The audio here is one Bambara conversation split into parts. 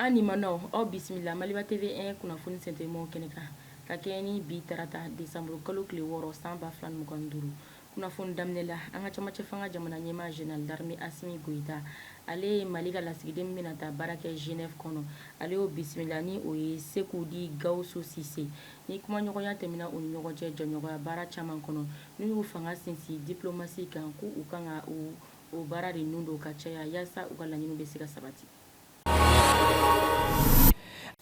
Ani mano o bisimila Maliba TV 1 kunnafoni sentemo kɛnɛ kan ka kɛ ni bi tarata desanburu kalo tile 6 san 2025 kunnafoni daminɛ la an ka camacɛ fanga jamana ɲɛmaa Général d'armée Assimi Goïta ale ye Mali ka lasigiden bɛna taa baara kɛ Genève kɔnɔ ale y'o bisimila ni o ye Seku di Gawusu Sise ni kumaɲɔgɔnya tɛmɛna u ni ɲɔgɔn cɛ jɔnɲɔgɔnya baara caman kɔnɔ n'u y'u fanga sinsin diplomasi kan ko u kan ka o baara de nun don ka caya yaasa u ka laɲiniw bɛ se ka sabati.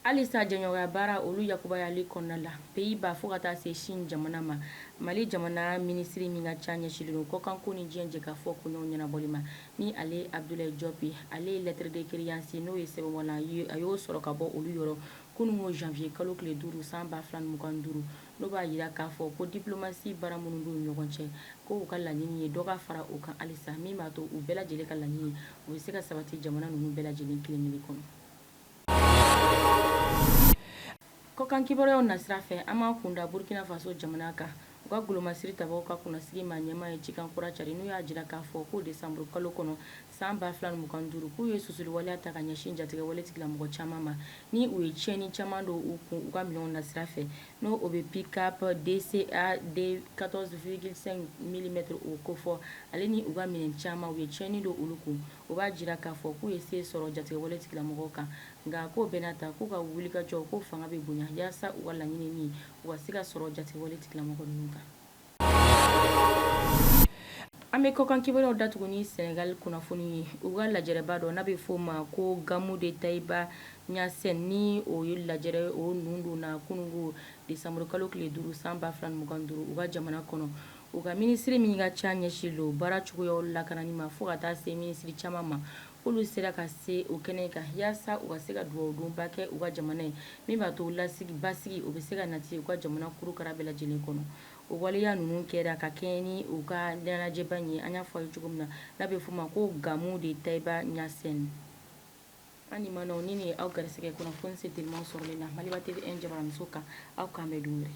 Halisa jɛɲɔgɔnya baara olu yakubayali kɔnɔna la Pays-Bas fo ka taa se Chine jamana ma Mali jamana minisiri min ka ca ɲɛsinnen don kɔkanko ni diɲɛ jɛkafɔ koɲɛw ɲɛnabɔli ma ni ale Abdoulaye Diop ale ye lettre de créance n'o ye sɛbɛnwala a y'o sɔrɔ ka bɔ olu yɔrɔ kunungo janvier kalo tile 5 san 2025 n'o b'a yira k'a fɔ ko diplomasi baara minnu b'u ni ɲɔgɔn cɛ ko u ka laɲini ye dɔ ka fara u kan halisa min b'a to u bɛɛ lajɛlen ka laɲini u bɛ se ka sabati jamana ninnu bɛɛ lajɛlen kelen-kelen kɔnɔ. Kɔkan kibaruyaw nasira fɛ an b'an kunda Burkina Faso jamana kan u ka golomasiri tabaw ka kunnasigi ma ɲɛmaa ye cikan kura cari n'u y'a jira k'a fɔ ko desanburu kalo kɔnɔ san 2025 k'u ye susuluwaleya ta ka ɲɛsin jatigɛwale tigilamɔgɔ caman ma ni u ye tiɲɛni caman don u kun u ka minɛnw nasira fɛ n'o o bɛ pick-up DCA D 14,5 mm o kofɔ ale ni u ka minɛn caman u ye tiɲɛni don olu kun o b'a jira k'a fɔ k'u ye se sɔrɔ jatigɛwale tigilamɔgɔw kan nka k'o bɛɛ n'a ta k'u ka wulikajɔ ko fanga bɛ bonya yaasa u ka laɲini min u ka se ka sɔrɔ jatigɛwale tigilamɔgɔ ninnu kan. An bɛ kɔkan kibaruyaw datugu ni Sénégal kunnafoni ye u ka lajɛrɛba dɔ n'a bɛ f'o ma ko Gamou de Taïba Niassène ni o ye lajɛrɛ o nun donna kunungo desanburu kalo tile 5 san 2025 u ka jamana kɔnɔ u ka minisiri min ka ca ɲɛsin don baara cogoyaw lakanani ma fo ka taa se minisiri caman ma k'olu sera ka se o kɛnɛ kan yaasa u ka se ka dugawudonba kɛ u ka jamana ye min b'a to basigi o bɛ se ka nati u ka jamana kurukara bɛɛ lajɛlen kɔnɔ o waleya ninnu kɛra ka kɛɲɛ ni u ka ɲɛnajɛba in ye an y'a fɔ a ye cogo min na n'a bɛ f'o ma ko Gamou de Taïba Niassène. Ani manaw ni nin ye aw garisɛgɛ kunnafoni se teliman sɔrɔlen na Maliba TV 1 jabaramuso kan aw k'an bɛn don wɛrɛ.